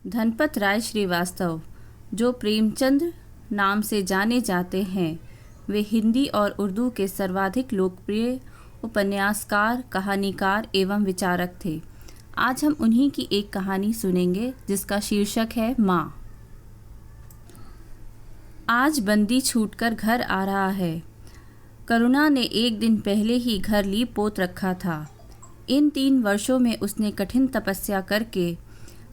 धनपत राय श्रीवास्तव, जो प्रेमचंद नाम से जाने जाते हैं, वे हिंदी और उर्दू के सर्वाधिक लोकप्रिय उपन्यासकार, कहानीकार एवं विचारक थे। आज हम उन्हीं की एक कहानी सुनेंगे जिसका शीर्षक है माँ। आज बंदी छूटकर घर आ रहा है। करुणा ने एक दिन पहले ही घर लीप पोत रखा था। इन 3 वर्षों में उसने कठिन तपस्या करके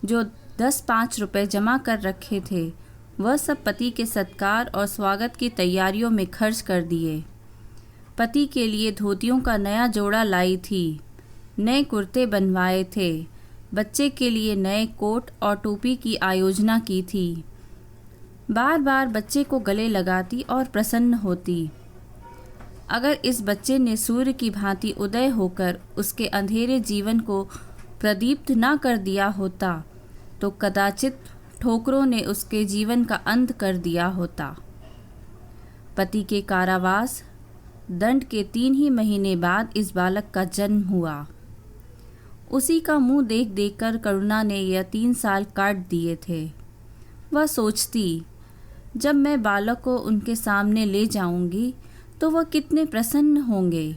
जो 10-5 रुपए जमा कर रखे थे, वह सब पति के सत्कार और स्वागत की तैयारियों में खर्च कर दिए। पति के लिए धोतियों का नया जोड़ा लाई थी, नए कुर्ते बनवाए थे, बच्चे के लिए नए कोट और टोपी की आयोजना की थी। बार बार बच्चे को गले लगाती और प्रसन्न होती। अगर इस बच्चे ने सूर्य की भांति उदय होकर उसके अंधेरे जीवन को प्रदीप्त न कर दिया होता, तो कदाचित ठोकरों ने उसके जीवन का अंत कर दिया होता। पति के कारावास दंड के 3 ही महीने बाद इस बालक का जन्म हुआ। उसी का मुंह देख देखकर करुणा ने यह 3 साल काट दिए थे। वह सोचती, जब मैं बालक को उनके सामने ले जाऊंगी तो वह कितने प्रसन्न होंगे।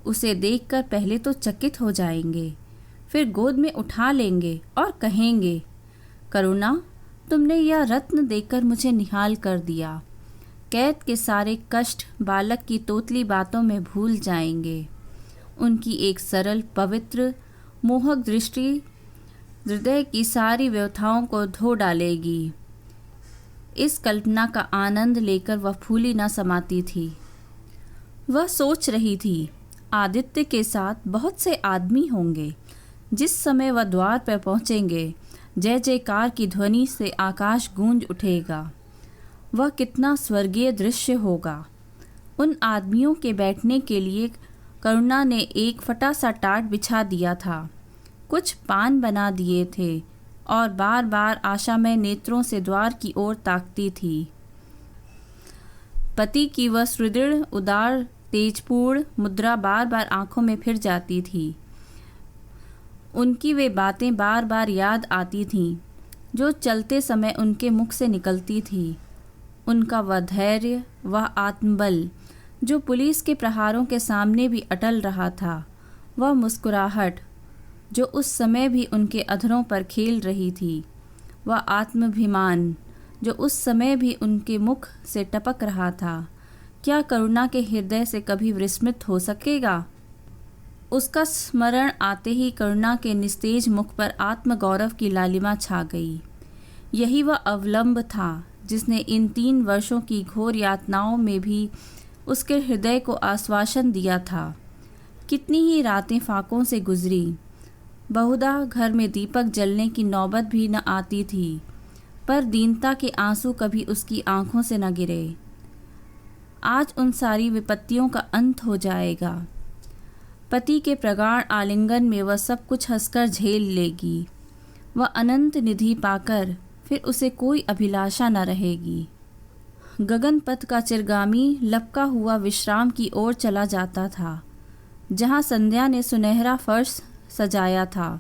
उसे देखकर पहले तो चकित हो जाएंगे, फिर गोद में उठा लेंगे और कहेंगे, करुणा, तुमने यह रत्न देकर मुझे निहाल कर दिया। कैद के सारे कष्ट बालक की तोतली बातों में भूल जाएंगे। उनकी एक सरल, पवित्र, मोहक दृष्टि हृदय की सारी व्यथाओं को धो डालेगी। इस कल्पना का आनंद लेकर वह फूली न समाती थी। वह सोच रही थी, आदित्य के साथ बहुत से आदमी होंगे। जिस समय वह द्वार पर पहुंचेंगे, जय जयकार की ध्वनि से आकाश गूंज उठेगा। वह कितना स्वर्गीय दृश्य होगा। उन आदमियों के बैठने के लिए करुणा ने एक फटा सा टाट बिछा दिया था, कुछ पान बना दिए थे और बार बार आशामय नेत्रों से द्वार की ओर ताकती थी। पति की वह सुदृढ़, उदार, तेजपूर्ण मुद्रा बार बार आंखों में फिर जाती थी। उनकी वे बातें बार बार याद आती थीं, जो चलते समय उनके मुख से निकलती थी। उनका वह धैर्य, वह आत्मबल, जो पुलिस के प्रहारों के सामने भी अटल रहा था। वह मुस्कुराहट, जो उस समय भी उनके अधरों पर खेल रही थी। वह आत्माभिमान, जो उस समय भी उनके मुख से टपक रहा था। क्या करुणा के हृदय से कभी विस्मृत हो सकेगा? उसका स्मरण आते ही करुणा के निस्तेज मुख पर आत्मगौरव की लालिमा छा गई। यही वह अवलंब था जिसने इन 3 वर्षों की घोर यातनाओं में भी उसके हृदय को आश्वासन दिया था। कितनी ही रातें फाकों से गुजरी। बहुधा घर में दीपक जलने की नौबत भी न आती थी, पर दीनता के आंसू कभी उसकी आंखों से न गिरे। आज उन सारी विपत्तियों का अंत हो जाएगा। पति के प्रगाढ़ आलिंगन में वह सब कुछ हंसकर झेल लेगी। वह अनंत निधि पाकर फिर उसे कोई अभिलाषा न रहेगी। गगनपथ का चिरगामी लपका हुआ विश्राम की ओर चला जाता था, जहाँ संध्या ने सुनहरा फर्श सजाया था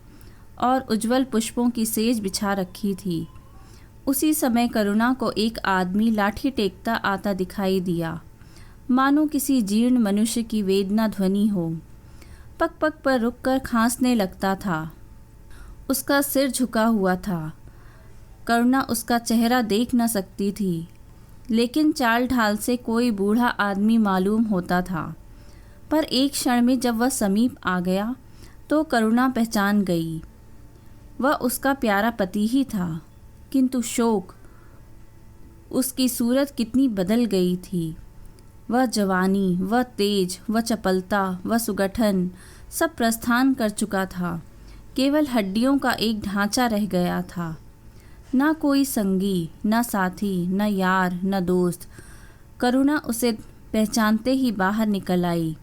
और उज्जवल पुष्पों की सेज बिछा रखी थी। उसी समय करुणा को एक आदमी लाठी टेकता आता दिखाई दिया, मानो किसी जीर्ण मनुष्य की वेदना ध्वनि हो। पग पग पर रुककर खांसने लगता था। उसका सिर झुका हुआ था। करुणा उसका चेहरा देख न सकती थी, लेकिन चाल ढाल से कोई बूढ़ा आदमी मालूम होता था। पर एक क्षण में जब वह समीप आ गया तो करुणा पहचान गई। वह उसका प्यारा पति ही था, किंतु शोक, उसकी सूरत कितनी बदल गई थी। वह जवानी, वह तेज, वह चपलता, वह सुगठन सब प्रस्थान कर चुका था। केवल हड्डियों का एक ढांचा रह गया था। न कोई संगी, न साथी, न यार, न दोस्त। करुणा उसे पहचानते ही बाहर निकल आई,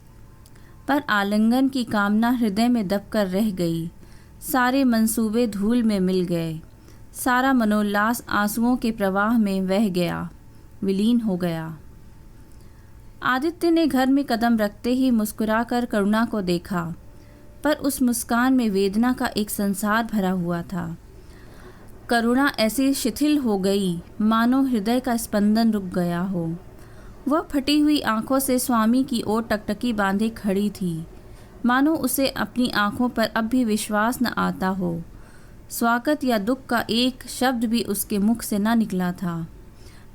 पर आलिंगन की कामना हृदय में दबकर रह गई। सारे मंसूबे धूल में मिल गए। सारा मनोल्लास आंसुओं के प्रवाह में बह गया, विलीन हो गया। आदित्य ने घर में कदम रखते ही मुस्कुराकर करुणा को देखा, पर उस मुस्कान में वेदना का एक संसार भरा हुआ था। करुणा ऐसी शिथिल हो गई मानो हृदय का स्पंदन रुक गया हो। वह फटी हुई आंखों से स्वामी की ओर टकटकी बांधे खड़ी थी, मानो उसे अपनी आंखों पर अब भी विश्वास न आता हो। स्वागत या दुख का एक शब्द भी उसके मुख से न निकला था।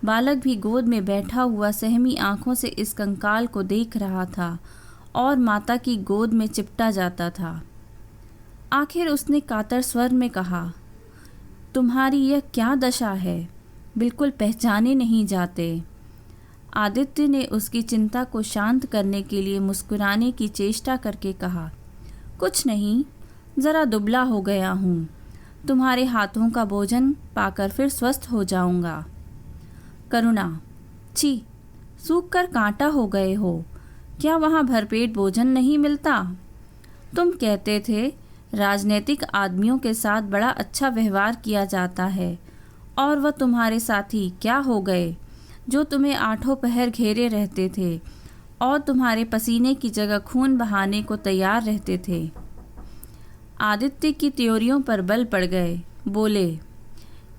बालक भी गोद में बैठा हुआ सहमी आंखों से इस कंकाल को देख रहा था और माता की गोद में चिपटा जाता था। आखिर उसने कातर स्वर में कहा, तुम्हारी यह क्या दशा है, बिल्कुल पहचाने नहीं जाते। आदित्य ने उसकी चिंता को शांत करने के लिए मुस्कुराने की चेष्टा करके कहा, कुछ नहीं, ज़रा दुबला हो गया हूँ। तुम्हारे हाथों का भोजन पाकर फिर स्वस्थ हो जाऊँगा। करुणा, छी, सूख कर कांटा हो गए हो। क्या वहाँ भरपेट भोजन नहीं मिलता? तुम कहते थे राजनीतिक आदमियों के साथ बड़ा अच्छा व्यवहार किया जाता है, और वह तुम्हारे साथी क्या हो गए जो तुम्हें आठों पहर घेरे रहते थे और तुम्हारे पसीने की जगह खून बहाने को तैयार रहते थे। आदित्य की त्योरियों पर बल पड़ गए। बोले,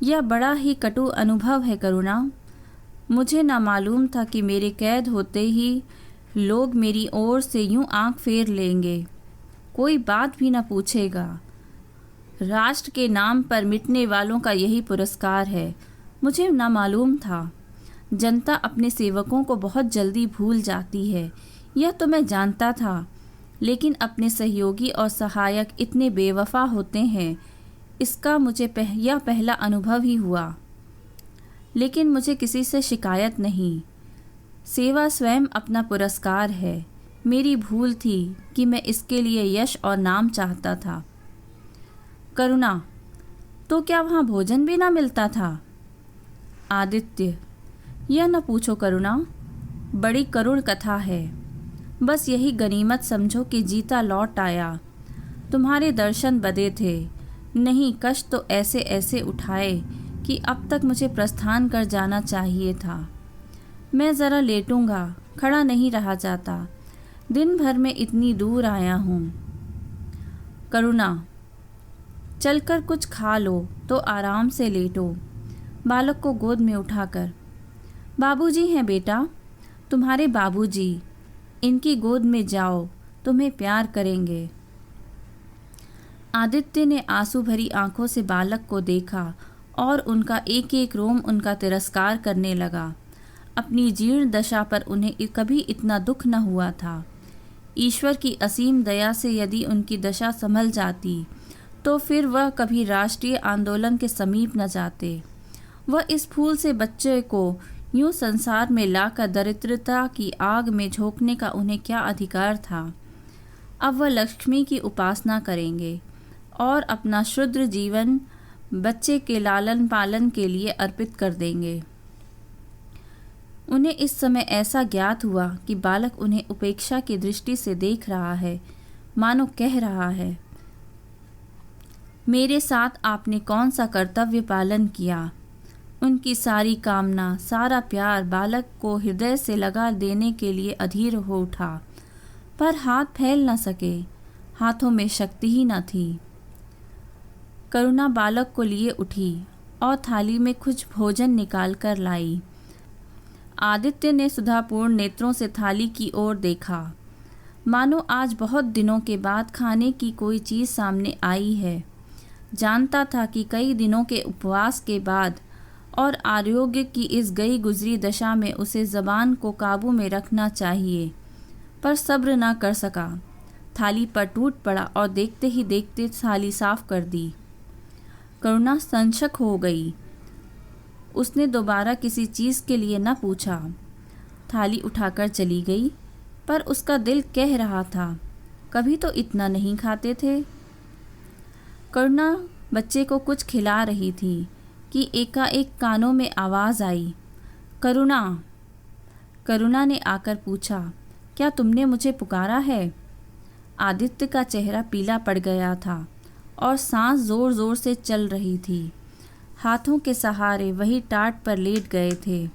यह बड़ा ही कटु अनुभव है करुणा। मुझे ना मालूम था कि मेरे कैद होते ही लोग मेरी ओर से यूं आंख फेर लेंगे, कोई बात भी न पूछेगा। राष्ट्र के नाम पर मिटने वालों का यही पुरस्कार है। मुझे ना मालूम था। जनता अपने सेवकों को बहुत जल्दी भूल जाती है, यह तो मैं जानता था, लेकिन अपने सहयोगी और सहायक इतने बेवफा होते हैं, इसका मुझे यह पहला अनुभव ही हुआ। लेकिन मुझे किसी से शिकायत नहीं। सेवा स्वयं अपना पुरस्कार है। मेरी भूल थी कि मैं इसके लिए यश और नाम चाहता था। करुणा, तो क्या वहाँ भोजन भी ना मिलता था? आदित्य, यह न पूछो करुणा, बड़ी करुण कथा है। बस यही गनीमत समझो कि जीता लौट आया। तुम्हारे दर्शन बदे थे, नहीं कष्ट तो ऐसे ऐसे उठाए कि अब तक मुझे प्रस्थान कर जाना चाहिए था। मैं ज़रा लेटूंगा, खड़ा नहीं रहा जाता। दिन भर में इतनी दूर आया हूँ। करुणा, चलकर कुछ खा लो तो आराम से लेटो। बालक को गोद में उठाकर, बाबूजी हैं बेटा, तुम्हारे बाबूजी, इनकी गोद में जाओ, तुम्हें प्यार करेंगे। आदित्य ने आंसू भरी आंखों से बालक को देखा और उनका एक एक रोम उनका तिरस्कार करने लगा। अपनी जीर्ण दशा पर उन्हें कभी इतना दुख न हुआ था। ईश्वर की असीम दया से यदि उनकी दशा संभल जाती तो फिर वह कभी राष्ट्रीय आंदोलन के समीप न जाते। वह इस फूल से बच्चे को यूं संसार में लाकर दरिद्रता की आग में झोंकने का उन्हें क्या अधिकार था। अब वह लक्ष्मी की उपासना करेंगे और अपना शुद्र जीवन बच्चे के लालन पालन के लिए अर्पित कर देंगे। उन्हें इस समय ऐसा ज्ञात हुआ कि बालक उन्हें उपेक्षा की दृष्टि से देख रहा है, मानो कह रहा है, मेरे साथ आपने कौन सा कर्तव्य पालन किया। उनकी सारी कामना, सारा प्यार बालक को हृदय से लगा देने के लिए अधीर हो उठा, पर हाथ फैल न सके, हाथों में शक्ति ही न थी। करुणा बालक को लिए उठी और थाली में कुछ भोजन निकाल कर लाई। आदित्य ने सुधापूर्ण नेत्रों से थाली की ओर देखा, मानो आज बहुत दिनों के बाद खाने की कोई चीज़ सामने आई है। जानता था कि कई दिनों के उपवास के बाद और आरोग्य की इस गई गुजरी दशा में उसे ज़बान को काबू में रखना चाहिए, पर सब्र ना कर सका। थाली पर टूट पड़ा और देखते ही देखते थाली साफ कर दी। करुणा संशक हो गई। उसने दोबारा किसी चीज़ के लिए न पूछा। थाली उठाकर चली गई, पर उसका दिल कह रहा था, कभी तो इतना नहीं खाते थे। करुणा बच्चे को कुछ खिला रही थी कि एकाएक कानों में आवाज़ आई, करुणा। करुणा ने आकर पूछा, क्या तुमने मुझे पुकारा है? आदित्य का चेहरा पीला पड़ गया था और सांस ज़ोर ज़ोर से चल रही थी। हाथों के सहारे वही टाट पर लेट गए थे।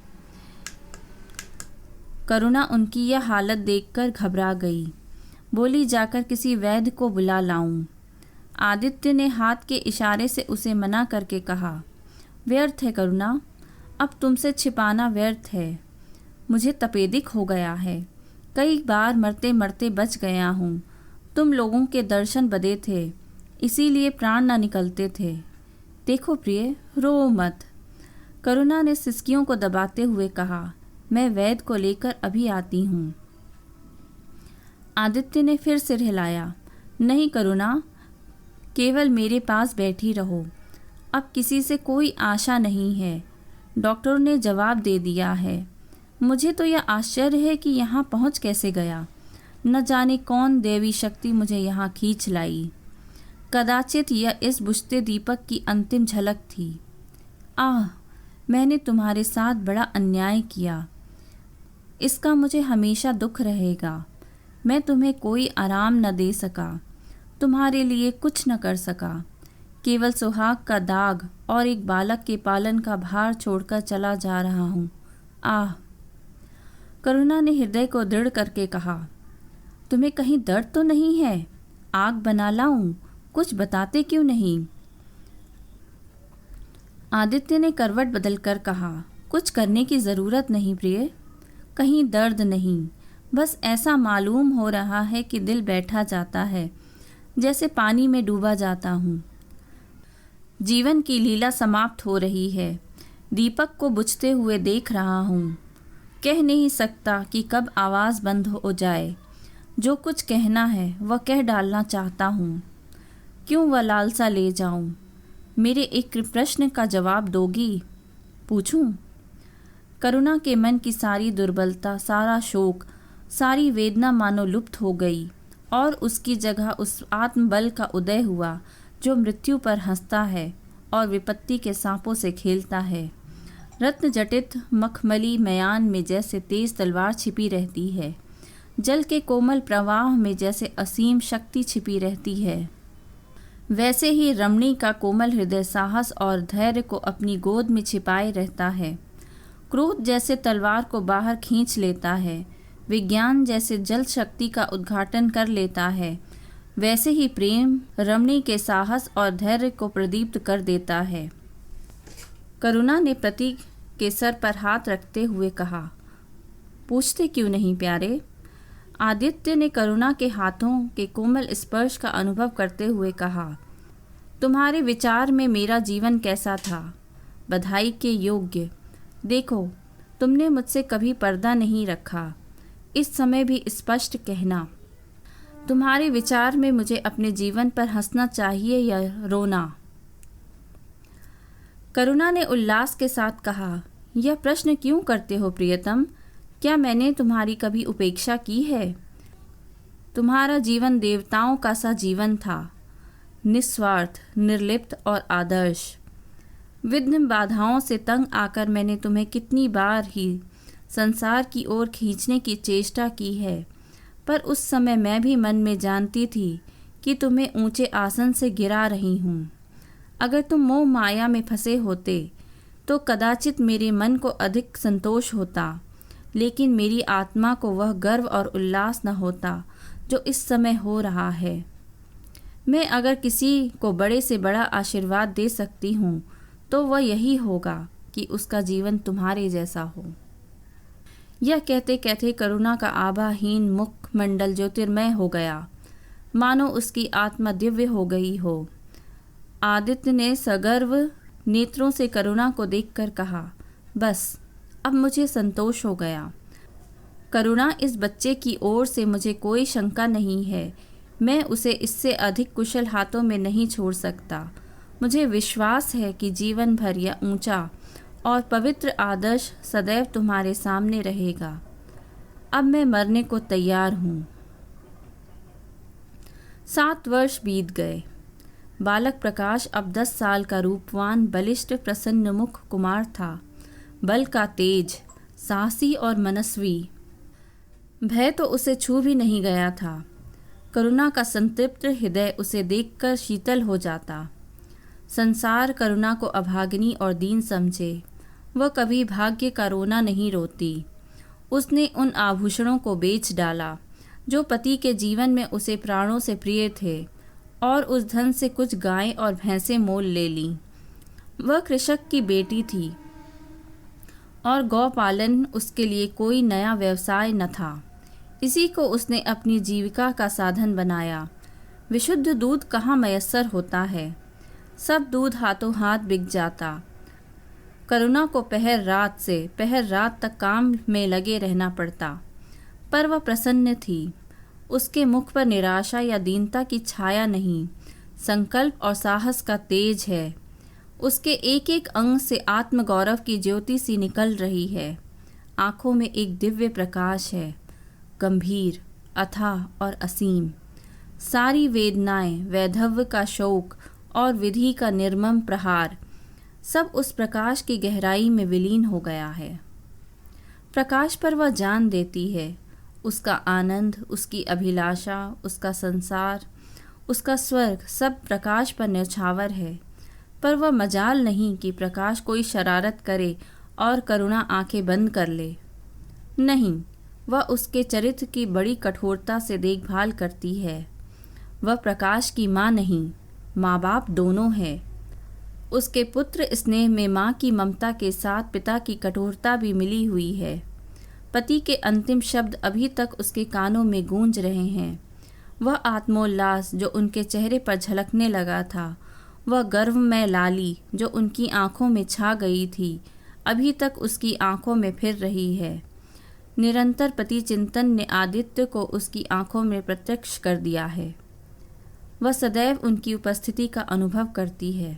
करुणा उनकी यह हालत देखकर घबरा गई। बोली, जाकर किसी वैद्य को बुला लाऊं। आदित्य ने हाथ के इशारे से उसे मना करके कहा, व्यर्थ है करुणा, अब तुमसे छिपाना व्यर्थ है। मुझे तपेदिक हो गया है, कई बार मरते मरते बच गया हूँ। तुम लोगों के दर्शन बदे थे, इसीलिए प्राण न निकलते थे। देखो प्रिय, रो मत। करुणा ने सिसकियों को दबाते हुए कहा, मैं वैद्य को लेकर अभी आती हूँ। आदित्य ने फिर सिर हिलाया, नहीं करुणा, केवल मेरे पास बैठी रहो, अब किसी से कोई आशा नहीं है। डॉक्टरों ने जवाब दे दिया है। मुझे तो यह आश्चर्य है कि यहाँ पहुँच कैसे गया। न जाने कौन देवी शक्ति मुझे यहाँ खींच लाई। कदाचित यह इस बुझते दीपक की अंतिम झलक थी। आह, मैंने तुम्हारे साथ बड़ा अन्याय किया, इसका मुझे हमेशा दुख रहेगा। मैं तुम्हें कोई आराम न दे सका, तुम्हारे लिए कुछ न कर सका, केवल सुहाग का दाग और एक बालक के पालन का भार छोड़कर चला जा रहा हूँ। आह। करुणा ने हृदय को दृढ़ करके कहा, तुम्हें कहीं दर्द तो नहीं है? आग बना लाऊं? कुछ बताते क्यों नहीं? आदित्य ने करवट बदलकर कहा, कुछ करने की ज़रूरत नहीं प्रिय, कहीं दर्द नहीं, बस ऐसा मालूम हो रहा है कि दिल बैठा जाता है, जैसे पानी में डूबा जाता हूँ। जीवन की लीला समाप्त हो रही है, दीपक को बुझते हुए देख रहा हूँ। कह नहीं सकता कि कब आवाज़ बंद हो जाए। जो कुछ कहना है वह कह डालना चाहता हूँ। क्यों वह लालसा ले जाऊँ? मेरे एक प्रश्न का जवाब दोगी? पूछूं? करुणा के मन की सारी दुर्बलता, सारा शोक, सारी वेदना मानो लुप्त हो गई और उसकी जगह उस आत्मबल का उदय हुआ जो मृत्यु पर हंसता है और विपत्ति के सांपों से खेलता है। रत्न जटित मखमली मयान में जैसे तेज तलवार छिपी रहती है, जल के कोमल प्रवाह में जैसे असीम शक्ति छिपी रहती है, वैसे ही रमणी का कोमल हृदय साहस और धैर्य को अपनी गोद में छिपाए रहता है। क्रोध जैसे तलवार को बाहर खींच लेता है, विज्ञान जैसे जल शक्ति का उद्घाटन कर लेता है, वैसे ही प्रेम रमणी के साहस और धैर्य को प्रदीप्त कर देता है। करुणा ने प्रतीक के सर पर हाथ रखते हुए कहा, पूछते क्यों नहीं प्यारे? आदित्य ने करुणा के हाथों के कोमल स्पर्श का अनुभव करते हुए कहा, तुम्हारे विचार में मेरा जीवन कैसा था? बधाई के योग्य। देखो, तुमने मुझसे कभी पर्दा नहीं रखा। इस समय भी स्पष्ट कहना, तुम्हारे विचार में मुझे अपने जीवन पर हंसना चाहिए या रोना? करुणा ने उल्लास के साथ कहा, यह प्रश्न क्यों करते हो प्रियतम? क्या मैंने तुम्हारी कभी उपेक्षा की है? तुम्हारा जीवन देवताओं का सा जीवन था, निस्वार्थ, निर्लिप्त और आदर्श। विघ्न बाधाओं से तंग आकर मैंने तुम्हें कितनी बार ही संसार की ओर खींचने की चेष्टा की है, पर उस समय मैं भी मन में जानती थी कि तुम्हें ऊंचे आसन से गिरा रही हूँ। अगर तुम मोह माया में फंसे होते तो कदाचित मेरे मन को अधिक संतोष होता, लेकिन मेरी आत्मा को वह गर्व और उल्लास न होता जो इस समय हो रहा है। मैं अगर किसी को बड़े से बड़ा आशीर्वाद दे सकती हूँ तो वह यही होगा कि उसका जीवन तुम्हारे जैसा हो। यह कहते कहते करुणा का आभाहीन मुखमंडल ज्योतिर्मय हो गया, मानो उसकी आत्मा दिव्य हो गई हो। आदित्य ने सगर्व नेत्रों से करुणा को देखकर कहा, बस अब मुझे संतोष हो गया। करुणा, इस बच्चे की ओर से मुझे कोई शंका नहीं है। मैं उसे इससे अधिक कुशल हाथों में नहीं छोड़ सकता। मुझे विश्वास है कि जीवन भर यह ऊंचा और पवित्र आदर्श सदैव तुम्हारे सामने रहेगा। अब मैं मरने को तैयार हूँ। 7 वर्ष बीत गए। बालक प्रकाश अब 10 साल का रूपवान, बलिष्ठ, प्रसन्न मुख कुमार था। बल का तेज, साहसी और मनस्वी। भय तो उसे छू भी नहीं गया था। करुणा का संतृप्त हृदय उसे देखकर शीतल हो जाता। संसार करुणा को अभागिनी और दीन समझे। वह कभी भाग्य का रोना नहीं रोती। उसने उन आभूषणों को बेच डाला जो पति के जीवन में उसे प्राणों से प्रिय थे, और उस धन से कुछ गायें और भैंसें मोल ले लीं। वह कृषक की बेटी थी और गौपालन उसके लिए कोई नया व्यवसाय न था। इसी को उसने अपनी जीविका का साधन बनाया। विशुद्ध दूध कहाँ मयस्सर होता है, सब दूध हाथों हाथ बिक जाता। करुणा को पहर रात से पहर रात तक काम में लगे रहना पड़ता, पर वह प्रसन्न थी। उसके मुख पर निराशा या दीनता की छाया नहीं, संकल्प और साहस का तेज है। उसके एक एक अंग से आत्मगौरव की ज्योति सी निकल रही है। आँखों में एक दिव्य प्रकाश है, गंभीर, अथाह और असीम। सारी वेदनाएं, वैधव्य का शोक और विधि का निर्मम प्रहार, सब उस प्रकाश की गहराई में विलीन हो गया है। प्रकाश पर वह जान देती है। उसका आनंद, उसकी अभिलाषा, उसका संसार, उसका स्वर्ग सब प्रकाश पर न्यौछावर है। पर वह मजाल नहीं कि प्रकाश कोई शरारत करे और करुणा आंखें बंद कर ले। नहीं, वह उसके चरित्र की बड़ी कठोरता से देखभाल करती है। वह प्रकाश की माँ नहीं, माँ बाप दोनों है। उसके पुत्र स्नेह में माँ की ममता के साथ पिता की कठोरता भी मिली हुई है। पति के अंतिम शब्द अभी तक उसके कानों में गूंज रहे हैं। वह आत्मोल्लास जो उनके चेहरे पर झलकने लगा था, वह गर्वमय लाली जो उनकी आंखों में छा गई थी, अभी तक उसकी आंखों में फिर रही है। निरंतर पति चिंतन ने आदित्य को उसकी आंखों में प्रत्यक्ष कर दिया है। वह सदैव उनकी उपस्थिति का अनुभव करती है।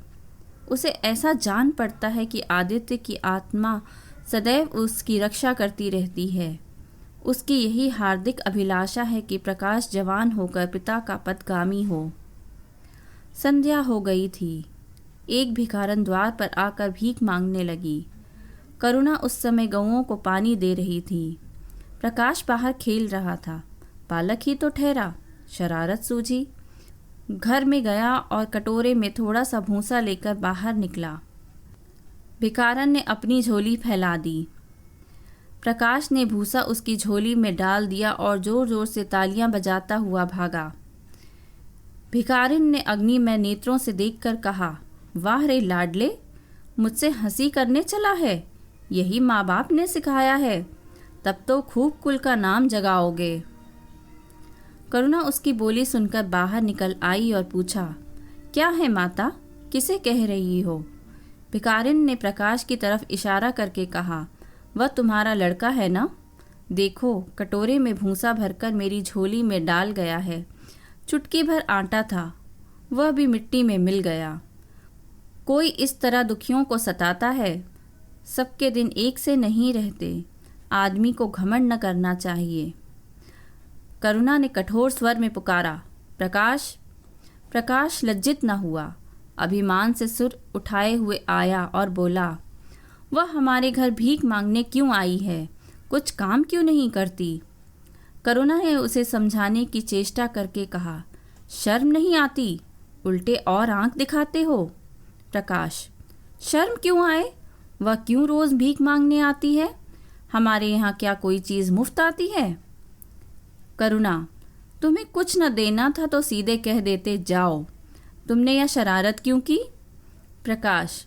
उसे ऐसा जान पड़ता है कि आदित्य की आत्मा सदैव उसकी रक्षा करती रहती है। उसकी यही हार्दिक अभिलाषा है कि प्रकाश जवान होकर पिता का पथगामी हो। संध्या हो गई थी। एक भिखारन द्वार पर आकर भीख मांगने लगी। करुणा उस समय गऊओं को पानी दे रही थी। प्रकाश बाहर खेल रहा था। बालक ही तो ठहरा, शरारत सूझी। घर में गया और कटोरे में थोड़ा सा भूसा लेकर बाहर निकला। भिखारन ने अपनी झोली फैला दी। प्रकाश ने भूसा उसकी झोली में डाल दिया और जोर जोर से तालियां बजाता हुआ भागा। भिखारिन ने अग्निमय नेत्रों से देखकर कहा, वाह रे लाडले, मुझसे हंसी करने चला है। यही माँ बाप ने सिखाया है, तब तो खूब कुल का नाम जगाओगे। करुणा उसकी बोली सुनकर बाहर निकल आई और पूछा, क्या है माता, किसे कह रही हो? भिखारिन ने प्रकाश की तरफ इशारा करके कहा, वह तुम्हारा लड़का है ना? देखो, कटोरे में भूसा भरकर मेरी झोली में डाल गया है। चुटकी भर आटा था, वह भी मिट्टी में मिल गया। कोई इस तरह दुखियों को सताता है? सबके दिन एक से नहीं रहते। आदमी को घमंड न करना चाहिए। करुणा ने कठोर स्वर में पुकारा, प्रकाश। प्रकाश लज्जित न हुआ, अभिमान से सिर उठाए हुए आया और बोला, वह हमारे घर भीख मांगने क्यों आई है? कुछ काम क्यों नहीं करती? करुणा ने उसे समझाने की चेष्टा करके कहा, शर्म नहीं आती? उल्टे और आंख दिखाते हो। प्रकाश, शर्म क्यों आए? वह क्यों रोज़ भीख मांगने आती है? हमारे यहाँ क्या कोई चीज़ मुफ्त आती है? करुणा, तुम्हें कुछ न देना था तो सीधे कह देते जाओ। तुमने यह शरारत क्यों की? प्रकाश,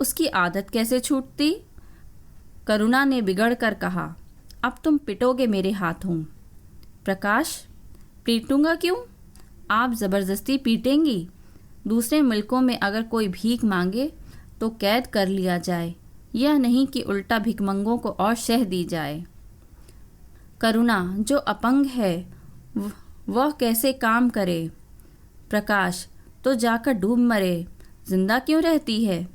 उसकी आदत कैसे छूटती? करुणा ने बिगड़ कर कहा, अब तुम पिटोगे मेरे हाथों। प्रकाश, पीटूंगा क्यों? आप ज़बरदस्ती पीटेंगी। दूसरे मुल्कों में अगर कोई भीख मांगे तो कैद कर लिया जाए, यह नहीं कि उल्टा भिखमंगों को और शह दी जाए। करुणा, जो अपंग है वह कैसे काम करे? प्रकाश, तो जाकर डूब मरे, जिंदा क्यों रहती है?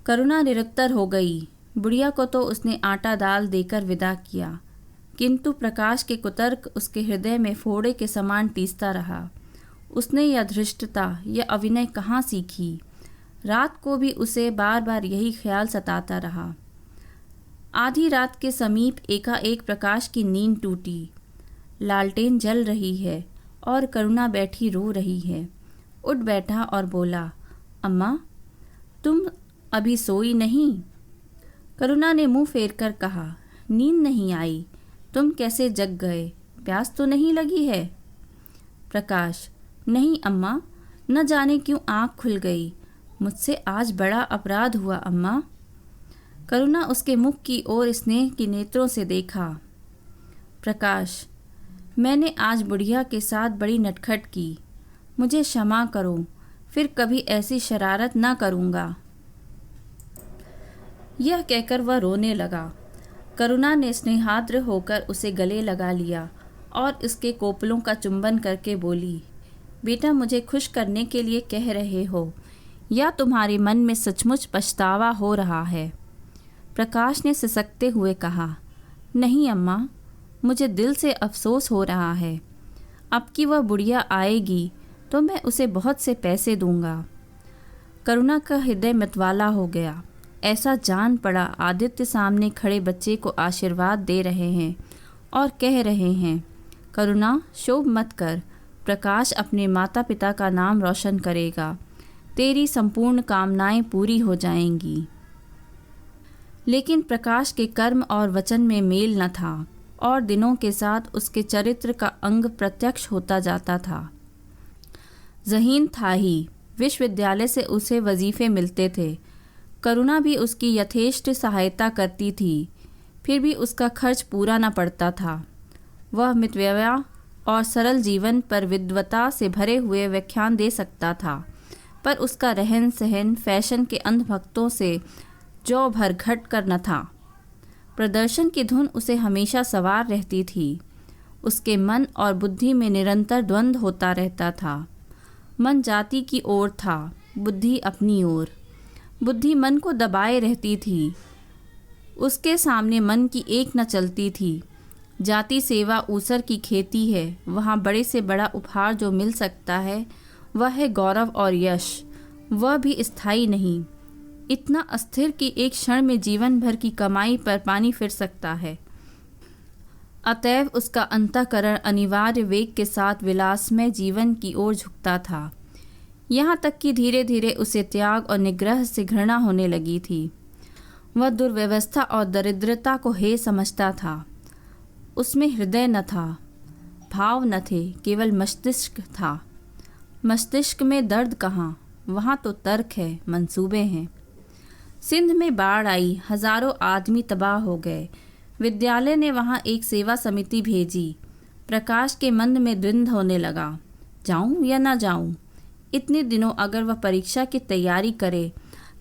करुणा निरुत्तर हो गई। बुढ़िया को तो उसने आटा दाल देकर विदा किया, किंतु प्रकाश के कुतर्क उसके हृदय में फोड़े के समान टीसता रहा। उसने यह धृष्टता, यह अभिनय कहाँ सीखी? रात को भी उसे बार बार यही ख्याल सताता रहा। आधी रात के समीप एकाएक प्रकाश की नींद टूटी। लालटेन जल रही है और करुणा बैठी रो रही है। उठ बैठा और बोला, अम्मा, तुम अभी सोई नहीं? करुणा ने मुंह फेर कर कहा, नींद नहीं आई। तुम कैसे जग गए? प्यास तो नहीं लगी है? प्रकाश, नहीं अम्मा, न जाने क्यों आँख खुल गई। मुझसे आज बड़ा अपराध हुआ अम्मा। करुणा उसके मुख की ओर स्नेह की नेत्रों से देखा। प्रकाश, मैंने आज बुढ़िया के साथ बड़ी नटखट की, मुझे क्षमा करो, फिर कभी ऐसी शरारत ना करूँगा। यह कहकर वह रोने लगा। करुणा ने स्नेहाद्र होकर उसे गले लगा लिया और उसके कोपलों का चुंबन करके बोली, बेटा, मुझे खुश करने के लिए कह रहे हो या तुम्हारे मन में सचमुच पछतावा हो रहा है? प्रकाश ने सिसकते हुए कहा, नहीं अम्मा, मुझे दिल से अफसोस हो रहा है। अब कि वह बुढ़िया आएगी तो मैं उसे बहुत से पैसे दूंगा। करुणा का हृदय मतवाला हो गया। ऐसा जान पड़ा आदित्य सामने खड़े बच्चे को आशीर्वाद दे रहे हैं और कह रहे हैं, करुणा, शोभ मत कर, प्रकाश अपने माता पिता का नाम रोशन करेगा, तेरी संपूर्ण कामनाएं पूरी हो जाएंगी। लेकिन प्रकाश के कर्म और वचन में मेल न था और दिनों के साथ उसके चरित्र का अंग प्रत्यक्ष होता जाता था। ज़हीन था ही, विश्वविद्यालय से उसे वजीफ़े मिलते थे। करुणा भी उसकी यथेष्ट सहायता करती थी, फिर भी उसका खर्च पूरा न पड़ता था। वह मितव्यया और सरल जीवन पर विद्वता से भरे हुए व्याख्यान दे सकता था, पर उसका रहन सहन फैशन के अंधभक्तों से जौ भर घट कर न था। प्रदर्शन की धुन उसे हमेशा सवार रहती थी। उसके मन और बुद्धि में निरंतर द्वंद्व होता रहता था। मन जाति की ओर था, बुद्धि अपनी ओर। बुद्धि मन को दबाए रहती थी। उसके सामने मन की एक न चलती थी। जाति सेवा ऊसर की खेती है, वहाँ बड़े से बड़ा उपहार जो मिल सकता है वह है गौरव और यश, वह भी स्थायी नहीं, इतना अस्थिर कि एक क्षण में जीवन भर की कमाई पर पानी फिर सकता है। अतएव उसका अंतःकरण अनिवार्य वेग के साथ विलासमय जीवन की ओर झुकता था, यहाँ तक कि धीरे धीरे उसे त्याग और निग्रह से घृणा होने लगी थी। वह दुर्व्यवस्था और दरिद्रता को हे समझता था। उसमें हृदय न था, भाव न थे, केवल मस्तिष्क था। मस्तिष्क में दर्द कहाँ, वहाँ तो तर्क है, मंसूबे हैं। सिंध में बाढ़ आई, हजारों आदमी तबाह हो गए। विद्यालय ने वहाँ एक सेवा समिति भेजी। प्रकाश के मन में द्वंद्व होने लगा, जाऊँ या ना जाऊँ। इतने दिनों अगर वह परीक्षा की तैयारी करे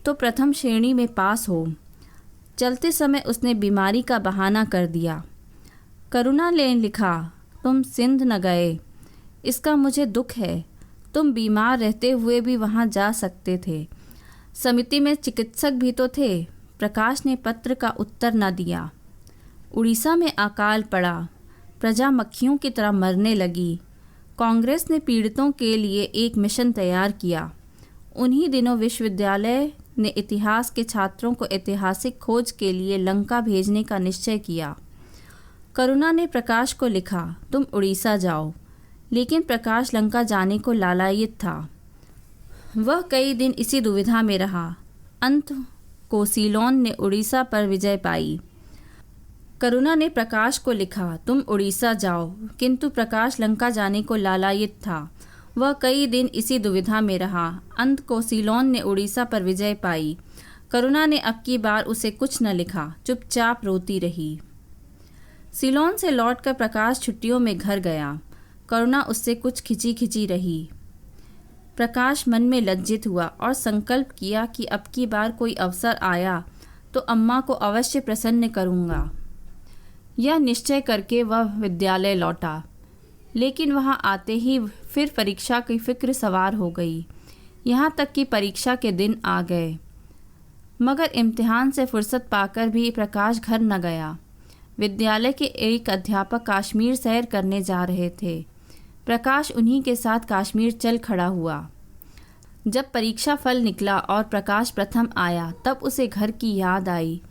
तो प्रथम श्रेणी में पास हो। चलते समय उसने बीमारी का बहाना कर दिया। करुणा ने लिखा, तुम सिंध न गए, इसका मुझे दुख है। तुम बीमार रहते हुए भी वहाँ जा सकते थे। समिति में चिकित्सक भी तो थे। प्रकाश ने पत्र का उत्तर न दिया। उड़ीसा में अकाल पड़ा, प्रजा मक्खियों की तरह मरने लगी। कांग्रेस ने पीड़ितों के लिए एक मिशन तैयार किया। उन्हीं दिनों विश्वविद्यालय ने इतिहास के छात्रों को ऐतिहासिक खोज के लिए लंका भेजने का निश्चय किया। करुणा ने प्रकाश को लिखा, तुम उड़ीसा जाओ, लेकिन प्रकाश लंका जाने को लालायित था। वह कई दिन इसी दुविधा में रहा। अंत को सीलोन ने उड़ीसा पर विजय पाई। करुणा ने प्रकाश को लिखा, तुम उड़ीसा जाओ, किंतु प्रकाश लंका जाने को लालायित था। वह कई दिन इसी दुविधा में रहा। अंत को सीलोन ने उड़ीसा पर विजय पाई। करुणा ने अब की बार उसे कुछ न लिखा, चुपचाप रोती रही। सीलोन से लौटकर प्रकाश छुट्टियों में घर गया। करुणा उससे कुछ खिंची खिंची रही। प्रकाश मन में लज्जित हुआ और संकल्प किया कि अब की बार कोई अवसर आया तो अम्मा को अवश्य प्रसन्न करूँगा। यह निश्चय करके वह विद्यालय लौटा, लेकिन वहाँ आते ही फिर परीक्षा की फिक्र सवार हो गई। यहाँ तक कि परीक्षा के दिन आ गए, मगर इम्तिहान से फुर्सत पाकर भी प्रकाश घर न गया। विद्यालय के एक अध्यापक कश्मीर सैर करने जा रहे थे। प्रकाश उन्हीं के साथ कश्मीर चल खड़ा हुआ। जब परीक्षा फल निकला और प्रकाश प्रथम आया, तब उसे घर की याद आई।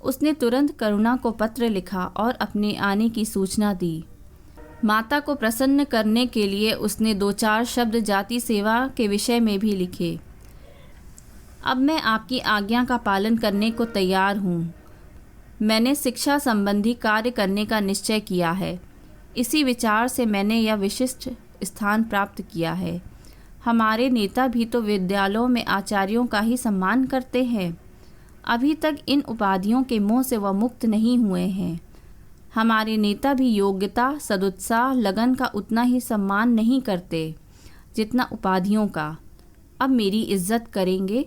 उसने तुरंत करुणा को पत्र लिखा और अपने आने की सूचना दी। माता को प्रसन्न करने के लिए उसने 2-4 शब्द जाति सेवा के विषय में भी लिखे। अब मैं आपकी आज्ञा का पालन करने को तैयार हूँ। मैंने शिक्षा संबंधी कार्य करने का निश्चय किया है। इसी विचार से मैंने यह विशिष्ट स्थान प्राप्त किया है। हमारे नेता भी तो विद्यालयों में आचार्यों का ही सम्मान करते हैं। अभी तक इन उपाधियों के मोह से वह मुक्त नहीं हुए हैं। हमारे नेता भी योग्यता, सदुत्साह, लगन का उतना ही सम्मान नहीं करते जितना उपाधियों का। अब मेरी इज्जत करेंगे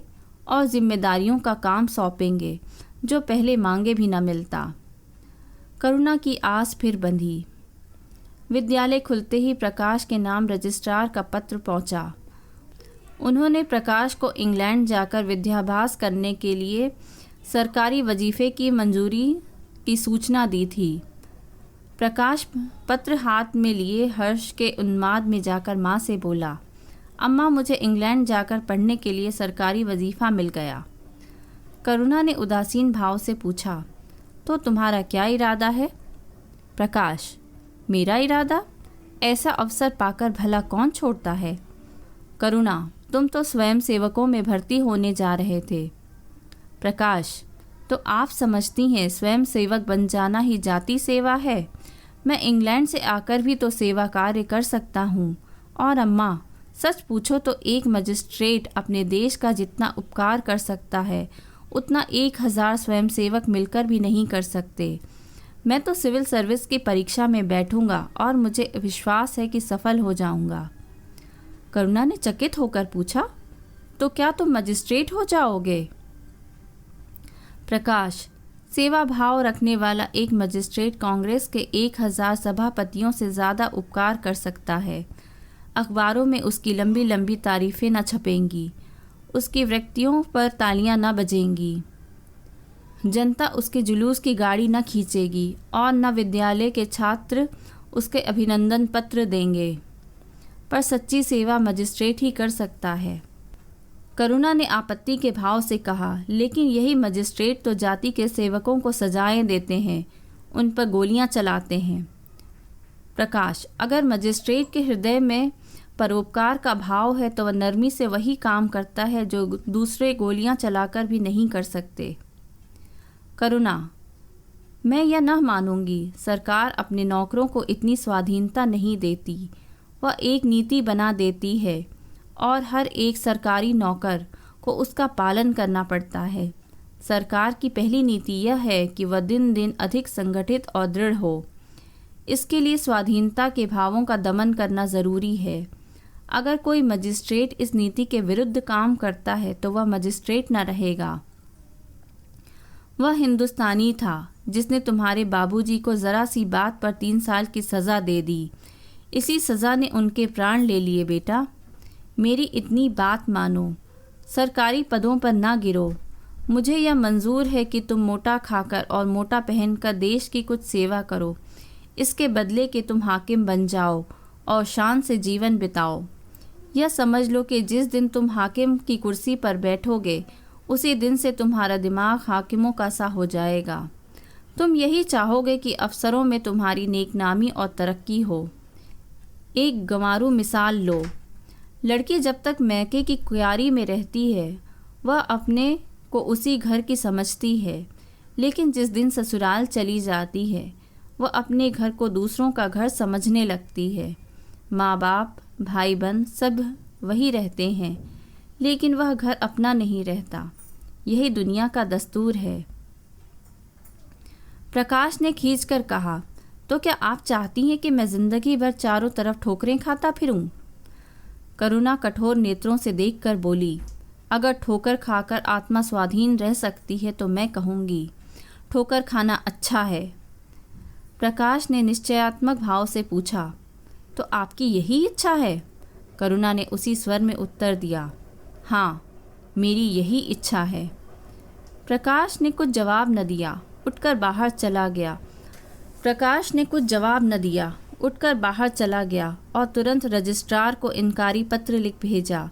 और जिम्मेदारियों का काम सौंपेंगे जो पहले मांगे भी न मिलता। करुणा की आस फिर बंधी। विद्यालय खुलते ही प्रकाश के नाम रजिस्ट्रार का पत्र पहुंचा। उन्होंने प्रकाश को इंग्लैंड जाकर विद्याभ्यास करने के लिए सरकारी वजीफे की मंजूरी की सूचना दी थी। प्रकाश पत्र हाथ में लिए हर्ष के उन्माद में जाकर माँ से बोला, अम्मा मुझे इंग्लैंड जाकर पढ़ने के लिए सरकारी वजीफ़ा मिल गया। करुणा ने उदासीन भाव से पूछा, तो तुम्हारा क्या इरादा है? प्रकाश, मेरा इरादा? ऐसा अवसर पाकर भला कौन छोड़ता है? करुणा, तुम तो स्वयं सेवकों में भर्ती होने जा रहे थे। प्रकाश, तो आप समझती हैं स्वयं सेवक बन जाना ही जाति सेवा है? मैं इंग्लैंड से आकर भी तो सेवा कार्य कर सकता हूँ। और अम्मा, सच पूछो तो एक मजिस्ट्रेट अपने देश का जितना उपकार कर सकता है उतना 1000 स्वयं सेवक मिलकर भी नहीं कर सकते। मैं तो सिविल सर्विस की परीक्षा में बैठूंगा और मुझे विश्वास है कि सफल हो जाऊंगा। करुणा ने चकित होकर पूछा, तो क्या तुम मजिस्ट्रेट हो जाओगे? प्रकाश, सेवा भाव रखने वाला एक मजिस्ट्रेट कांग्रेस के 1000 सभापतियों से ज़्यादा उपकार कर सकता है। अखबारों में उसकी लंबी लंबी तारीफ़ें न छपेंगी, उसकी व्यक्तियों पर तालियां न बजेंगी, जनता उसके जुलूस की गाड़ी न खींचेगी और न विद्यालय के छात्र उसके अभिनंदन पत्र देंगे। पर सच्ची सेवा मजिस्ट्रेट ही कर सकता है। करुणा ने आपत्ति के भाव से कहा, लेकिन यही मजिस्ट्रेट तो जाति के सेवकों को सजाएं देते हैं, उन पर गोलियां चलाते हैं। प्रकाश, अगर मजिस्ट्रेट के हृदय में परोपकार का भाव है तो वह नरमी से वही काम करता है जो दूसरे गोलियां चलाकर भी नहीं कर सकते। करुणा, मैं यह न मानूंगी। सरकार अपने नौकरों को इतनी स्वाधीनता नहीं देती, वह एक नीति बना देती है और हर एक सरकारी नौकर को उसका पालन करना पड़ता है। सरकार की पहली नीति यह है कि वह दिन दिन अधिक संगठित और दृढ़ हो। इसके लिए स्वाधीनता के भावों का दमन करना ज़रूरी है। अगर कोई मजिस्ट्रेट इस नीति के विरुद्ध काम करता है तो वह मजिस्ट्रेट न रहेगा। वह हिंदुस्तानी था जिसने तुम्हारे बाबूजी को ज़रा सी बात पर 3 साल की सज़ा दे दी। इसी सज़ा ने उनके प्राण ले लिए। बेटा, मेरी इतनी बात मानो, सरकारी पदों पर ना गिरो। मुझे यह मंजूर है कि तुम मोटा खाकर और मोटा पहनकर देश की कुछ सेवा करो। इसके बदले कि तुम हाकिम बन जाओ और शान से जीवन बिताओ। यह समझ लो कि जिस दिन तुम हाकिम की कुर्सी पर बैठोगे उसी दिन से तुम्हारा दिमाग हाकिमों का सा हो जाएगा। तुम यही चाहोगे कि अफसरों में तुम्हारी नेकनामी और तरक्की हो। एक गंवारू मिसाल लो। लड़की जब तक मैके की क्यारी में रहती है वह अपने को उसी घर की समझती है, लेकिन जिस दिन ससुराल चली जाती है वह अपने घर को दूसरों का घर समझने लगती है। माँ बाप, भाई बहन सब वही रहते हैं, लेकिन वह घर अपना नहीं रहता। यही दुनिया का दस्तूर है। प्रकाश ने खींचकर कहा, तो क्या आप चाहती हैं कि मैं ज़िंदगी भर चारों तरफ ठोकरें खाता फिरूं? करुणा कठोर नेत्रों से देखकर बोली, अगर ठोकर खाकर आत्मा स्वाधीन रह सकती है तो मैं कहूँगी ठोकर खाना अच्छा है। प्रकाश ने निश्चयात्मक भाव से पूछा, तो आपकी यही इच्छा है? करुणा ने उसी स्वर में उत्तर दिया, हाँ, मेरी यही इच्छा है। प्रकाश ने कुछ जवाब न दिया, उठकर बाहर चला गया। उठकर बाहर चला गया और तुरंत रजिस्ट्रार को इनकारी पत्र लिख भेजा।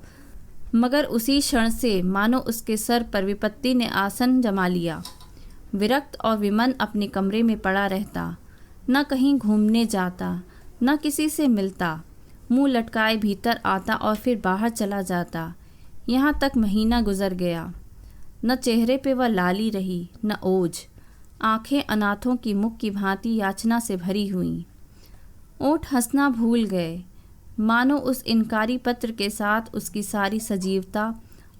मगर उसी क्षण से मानो उसके सर पर विपत्ति ने आसन जमा लिया। विरक्त और विमन अपने कमरे में पड़ा रहता, न कहीं घूमने जाता, न किसी से मिलता, मुंह लटकाए भीतर आता और फिर बाहर चला जाता। यहाँ तक महीना गुजर गया। न चेहरे पे वह लाली रही, न ओज। आंखें अनाथों की मुख की भांति याचना से भरी हुईं। ओठ हंसना भूल गए। मानो उस इनकारी पत्र के साथ उसकी सारी सजीवता